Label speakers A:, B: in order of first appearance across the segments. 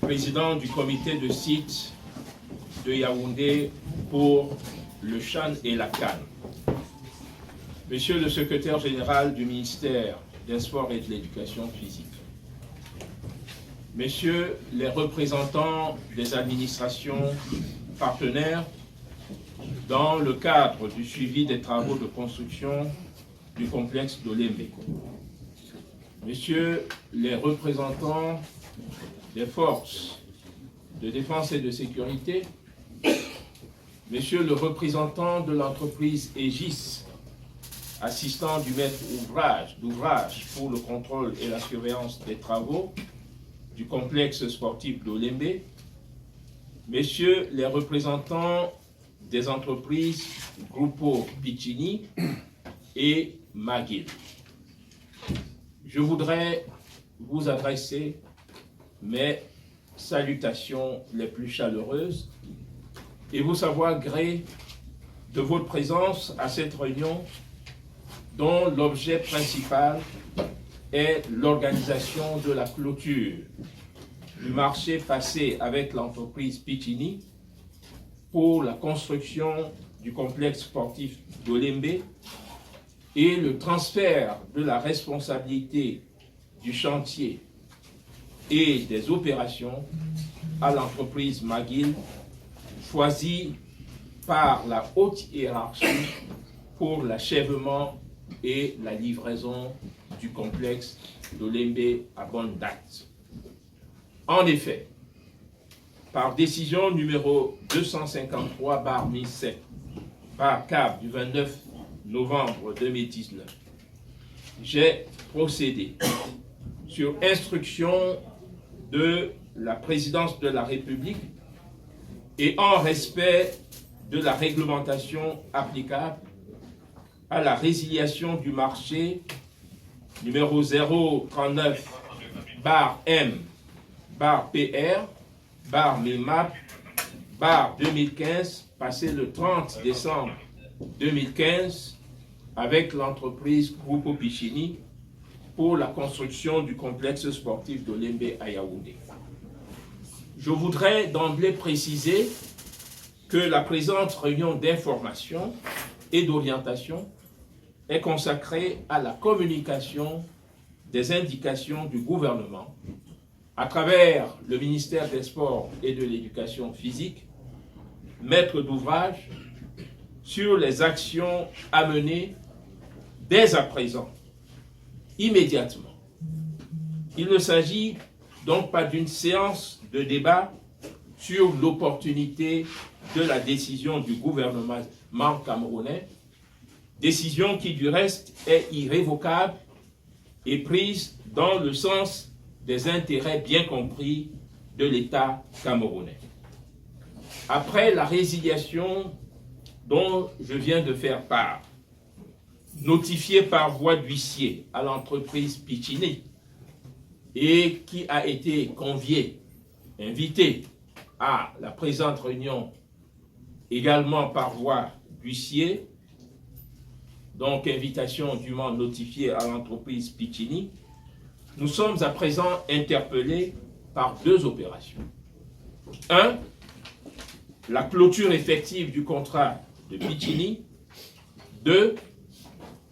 A: président du comité de site de Yaoundé pour le Chan et la Cannes, Monsieur le secrétaire général du ministère des Sports et de l'Éducation physique, Messieurs les représentants des administrations partenaires dans le cadre du suivi des travaux de construction du complexe d'Olembe, Messieurs les représentants des forces de défense et de sécurité, Monsieur le représentant de l'entreprise Aegis, assistant du maître d'ouvrage pour le contrôle et la surveillance des travaux du complexe sportif d'Olembe, Messieurs les représentants des entreprises Grupo Piccini et McGill. Je voudrais vous adresser mes salutations les plus chaleureuses et vous savoir gré de votre présence à cette réunion dont l'objet principal est l'organisation de la clôture du marché passé avec l'entreprise Piccini pour la construction du complexe sportif d'Olembe et le transfert de la responsabilité du chantier et des opérations à l'entreprise McGill, choisie par la haute hiérarchie pour l'achèvement et la livraison du complexe d'Olembe à bonne date. En effet, par décision numéro 253/1007 par CAB du 29 novembre 2019, j'ai procédé sur instruction de la présidence de la République et en respect de la réglementation applicable à la résiliation du marché numéro 039/M/PR/MEMAP/2015 passé le 30 décembre 2015 avec l'entreprise Grupo Piccini pour la construction du complexe sportif d'Olembe à Yaoundé. Je voudrais d'emblée préciser que la présente réunion d'information et d'orientation est consacrée à la communication des indications du gouvernement à travers le ministère des Sports et de l'Éducation physique, maître d'ouvrage, sur les actions à mener dès à présent, immédiatement. Il ne s'agit donc pas d'une séance de débat sur l'opportunité de la décision du gouvernement camerounais, décision qui du reste est irrévocable et prise dans le sens des intérêts bien compris de l'État camerounais. Après la résiliation dont je viens de faire part, notifiée par voie d'huissier à l'entreprise Piccini et qui a été invitée à la présente réunion également par voie d'huissier, donc invitation dûment notifiée à l'entreprise Piccini, nous sommes à présent interpellés par deux opérations. 1. La clôture effective du contrat de Piccini. 2.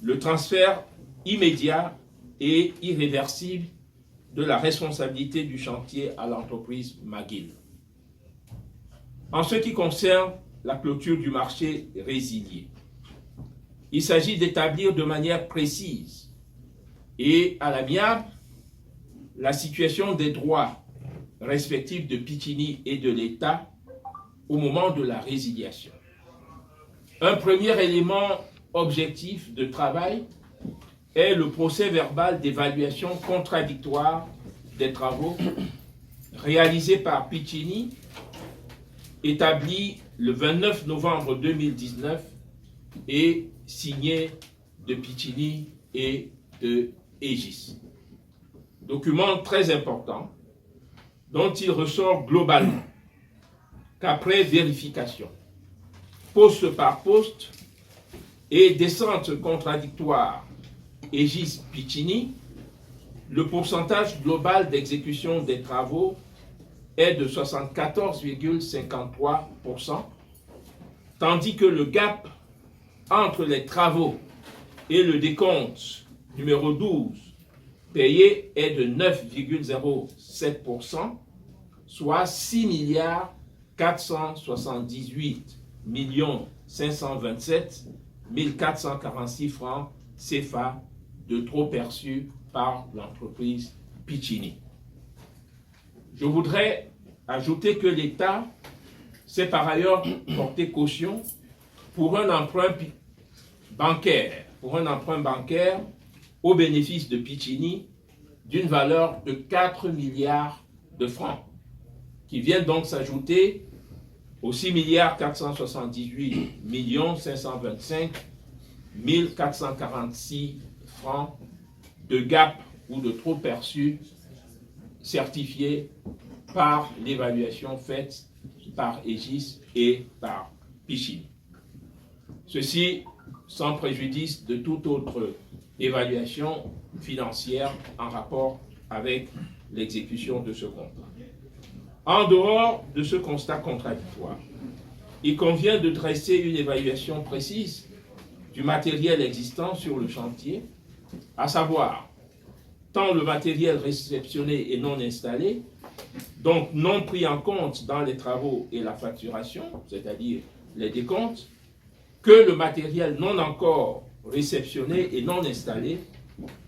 A: Le transfert immédiat et irréversible de la responsabilité du chantier à l'entreprise McGill. En ce qui concerne la clôture du marché résilié, il s'agit d'établir de manière précise et à l'amiable la situation des droits respectifs de Piccini et de l'État au moment de la résiliation. Un premier élément objectif de travail est le procès-verbal d'évaluation contradictoire des travaux réalisés par Piccini, établi le 29 novembre 2019 et signé de Piccini et de Aegis. Document très important dont il ressort globalement qu'après vérification, poste par poste et descente contradictoire Aegis-Piccini, le pourcentage global d'exécution des travaux est de 74,53%, tandis que le gap entre les travaux et le décompte numéro 12 payé est de 9,07%, soit 6 milliards 478 527 446 francs CFA de trop perçus par l'entreprise Piccini. Je voudrais ajouter que l'État s'est par ailleurs porté caution pour un emprunt bancaire, au bénéfice de Piccini d'une valeur de 4 milliards de francs, qui viennent donc s'ajouter aux 6 milliards 478 525 446 francs de gap ou de trop perçus certifiés par l'évaluation faite par Aegis et par Piccini. Ceci sans préjudice de toute autre évaluation financière en rapport avec l'exécution de ce contrat. En dehors de ce constat contradictoire, il convient de dresser une évaluation précise du matériel existant sur le chantier, à savoir tant le matériel réceptionné et non installé, donc non pris en compte dans les travaux et la facturation, c'est-à-dire les décomptes, que le matériel non encore réceptionné et non installé,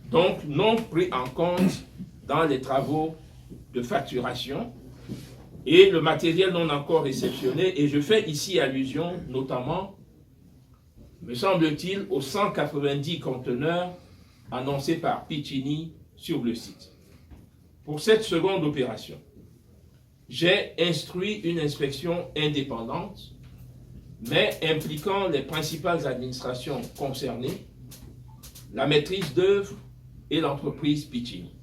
A: donc non pris en compte dans les travaux de facturation, et le matériel non encore réceptionné, et je fais ici allusion notamment, me semble-t-il, aux 190 conteneurs annoncés par Piccini sur le site. Pour cette seconde opération, j'ai instruit une inspection indépendante, mais impliquant les principales administrations concernées, la maîtrise d'œuvre et l'entreprise Piccini.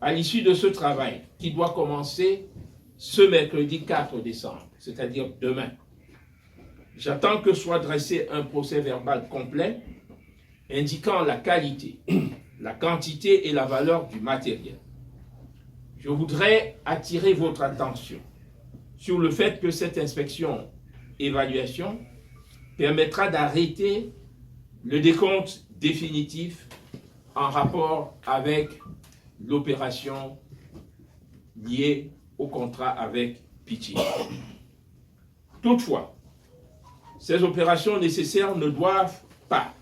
A: À l'issue de ce travail, qui doit commencer ce mercredi 4 décembre, c'est-à-dire demain, j'attends que soit dressé un procès-verbal complet indiquant la qualité, la quantité et la valeur du matériel. Je voudrais attirer votre attention sur le fait que cette inspection-évaluation permettra d'arrêter le décompte définitif en rapport avec l'opération liée au contrat avec Piccini. Toutefois, ces opérations nécessaires ne doivent pas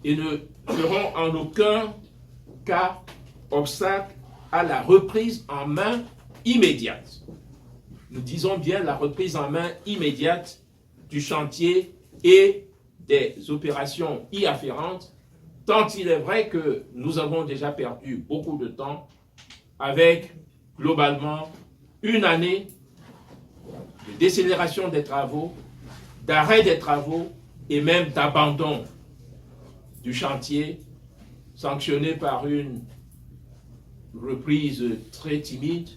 A: et ne feront en aucun cas obstacle à la reprise en main immédiate. Nous disons bien la reprise en main immédiate du chantier et des opérations y afférentes, tant il est vrai que nous avons déjà perdu beaucoup de temps avec globalement une année de décélération des travaux, d'arrêt des travaux et même d'abandon du chantier, sanctionné par une reprise très timide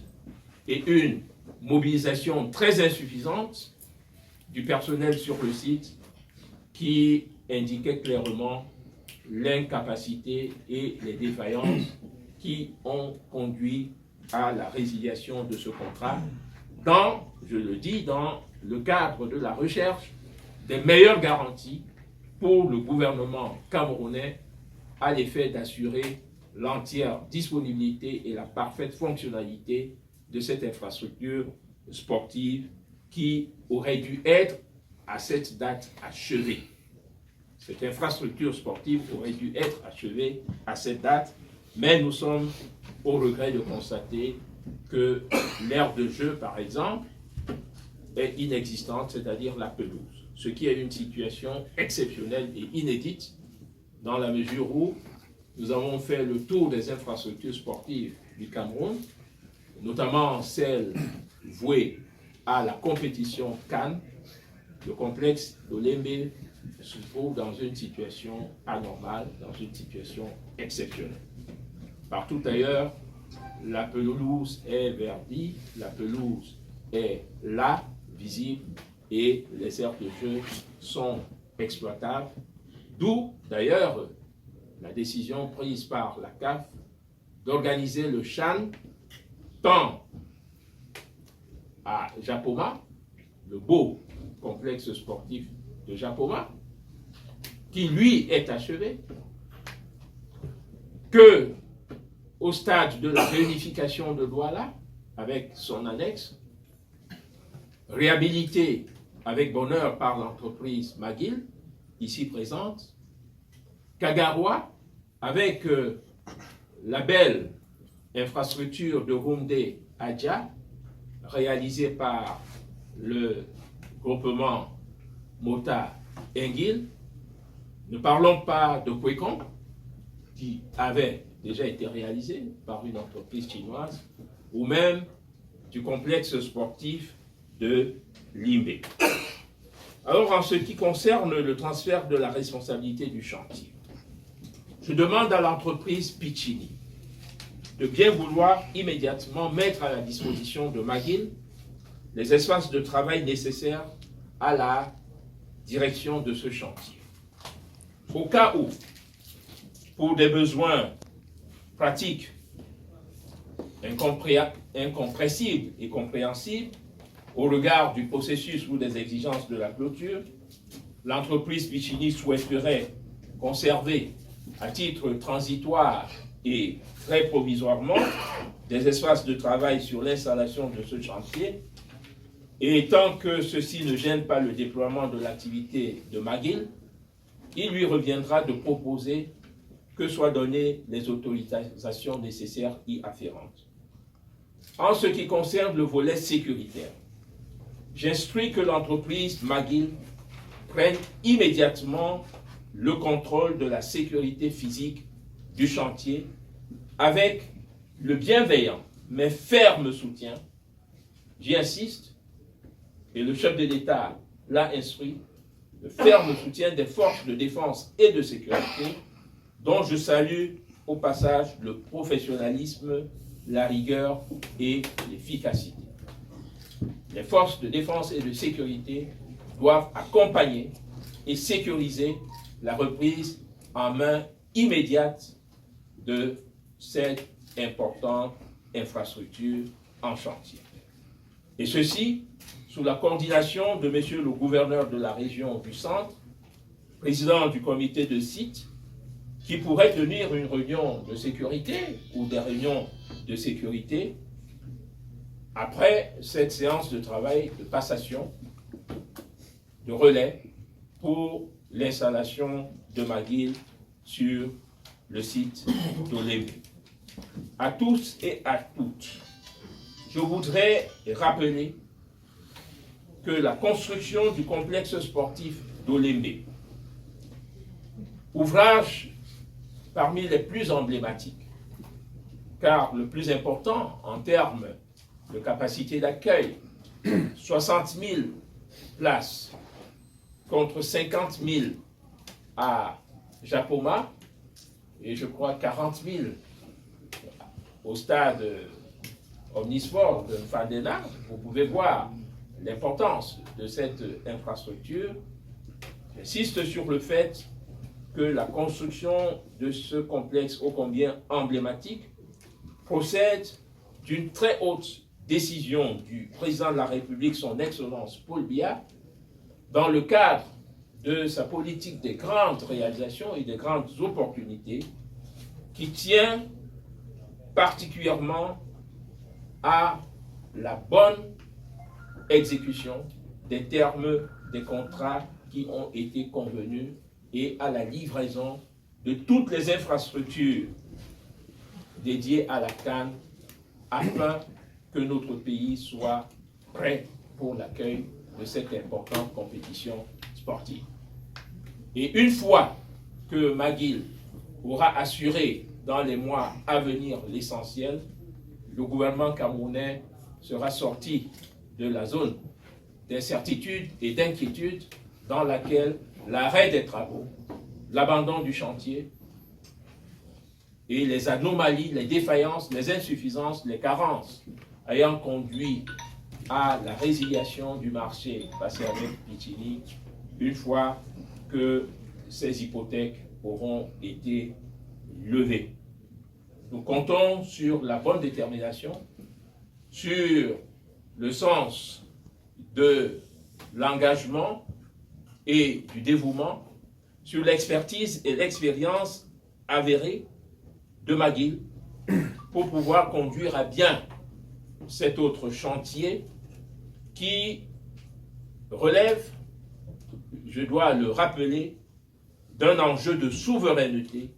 A: et une mobilisation très insuffisante du personnel sur le site qui indiquait clairement l'incapacité et les défaillances qui ont conduit à la résiliation de ce contrat dans, je le dis, dans le cadre de la recherche des meilleures garanties pour le gouvernement camerounais à l'effet d'assurer l'entière disponibilité et la parfaite fonctionnalité de cette infrastructure sportive qui aurait dû être à cette date achevée. Cette infrastructure sportive aurait dû être achevée à cette date, mais nous sommes au regret de constater que l'aire de jeu, par exemple, est inexistante, c'est-à-dire la pelouse, ce qui est une situation exceptionnelle et inédite dans la mesure où nous avons fait le tour des infrastructures sportives du Cameroun, notamment celles vouées à la compétition CAN. Le complexe d'Olembe se trouve dans une situation anormale, dans une situation exceptionnelle. Partout ailleurs, la pelouse est verdie, la pelouse est là, visible, et les aires de jeu sont exploitables. D'où, d'ailleurs, la décision prise par la CAF d'organiser le CHAN tant Japoma, le beau complexe sportif de Japoma, qui lui est achevé, que au stade de la réunification de Douala, avec son annexe, réhabilité avec bonheur par l'entreprise McGill, ici présente, Kagawa, avec la belle infrastructure de Houndé Adja, réalisée par le groupement Mota Engil. Ne parlons pas de Kwekong, qui avait déjà été réalisé par une entreprise chinoise, ou même du complexe sportif de Limbe. Alors, en ce qui concerne le transfert de la responsabilité du chantier, je demande à l'entreprise Piccini de bien vouloir immédiatement mettre à la disposition de McGill les espaces de travail nécessaires à la direction de ce chantier. Au cas où, pour des besoins pratiques, incompressibles et compréhensibles, au regard du processus ou des exigences de la clôture, l'entreprise Piccini souhaiterait conserver à titre transitoire et très provisoirement des espaces de travail sur l'installation de ce chantier, et tant que ceci ne gêne pas le déploiement de l'activité de McGill, il lui reviendra de proposer que soient données les autorisations nécessaires y afférentes. En ce qui concerne le volet sécuritaire, j'instruis que l'entreprise McGill prenne immédiatement le contrôle de la sécurité physique du chantier avec le bienveillant mais ferme soutien, j'y insiste, et le chef de l'État l'a instruit, le ferme soutien des forces de défense et de sécurité, dont je salue au passage le professionnalisme, la rigueur et l'efficacité. Les forces de défense et de sécurité doivent accompagner et sécuriser la reprise en main immédiate de cette importante infrastructure en chantier. Et ceci sous la coordination de Monsieur le gouverneur de la région du Centre, président du comité de site, qui pourrait tenir une réunion de sécurité ou des réunions de sécurité après cette séance de travail de passation, de relais pour l'installation de McGill sur le site d'Olémé. À tous et à toutes, je voudrais rappeler que la construction du complexe sportif d'Olémé, ouvrage parmi les plus emblématiques, car le plus important en termes de capacité d'accueil, 60 000 places contre 50 000 à Japoma, et je crois 40 000 au stade omnisport de Fadena. Vous pouvez voir l'importance de cette infrastructure. J'insiste sur le fait que la construction de ce complexe ô combien emblématique procède d'une très haute décision du président de la République, son Excellence Paul Biya, dans le cadre de sa politique des grandes réalisations et des grandes opportunités, qui tient particulièrement à la bonne exécution des termes des contrats qui ont été convenus et à la livraison de toutes les infrastructures dédiées à la CAN afin que notre pays soit prêt pour l'accueil de cette importante compétition sportive. Et une fois que McGill aura assuré dans les mois à venir l'essentiel, le gouvernement camerounais sera sorti de la zone d'incertitude et d'inquiétude dans laquelle l'arrêt des travaux, l'abandon du chantier et les anomalies, les défaillances, les insuffisances, les carences ayant conduit à la résiliation du marché passé avec Piccini, une fois que ces hypothèques auront été levées. Nous comptons sur la bonne détermination, sur le sens de l'engagement et du dévouement, sur l'expertise et l'expérience avérée de McGill pour pouvoir conduire à bien cet autre chantier qui relève, je dois le rappeler, d'un enjeu de souveraineté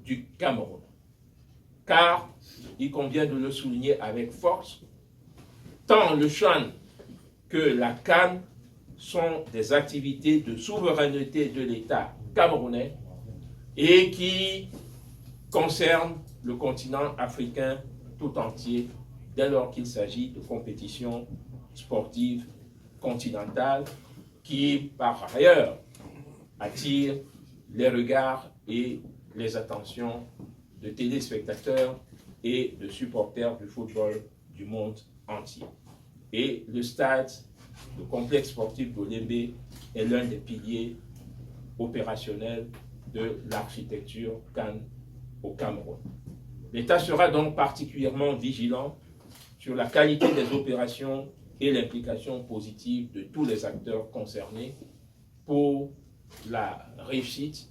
A: du Cameroun. Car, il convient de le souligner avec force, tant le CHAN que la CAN sont des activités de souveraineté de l'État camerounais et qui concernent le continent africain tout entier dès lors qu'il s'agit de compétitions sportives continentales qui, par ailleurs, attirent les regards et les attentions de téléspectateurs et de supporters du football du monde entier. Et le stade, le complexe sportif d'Olembe est l'un des piliers opérationnels de l'architecture CAN au Cameroun. L'État sera donc particulièrement vigilant sur la qualité des opérations et l'implication positive de tous les acteurs concernés pour la réussite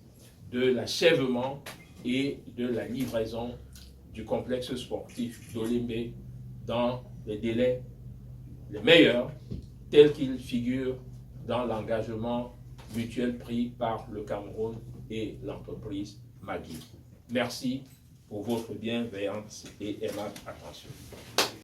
A: de l'achèvement et de la livraison du complexe sportif d'Olembe dans les délais les meilleurs, tels qu'ils figurent dans l'engagement mutuel pris par le Cameroun et l'entreprise McGill. Merci pour votre bienveillance et aimable attention.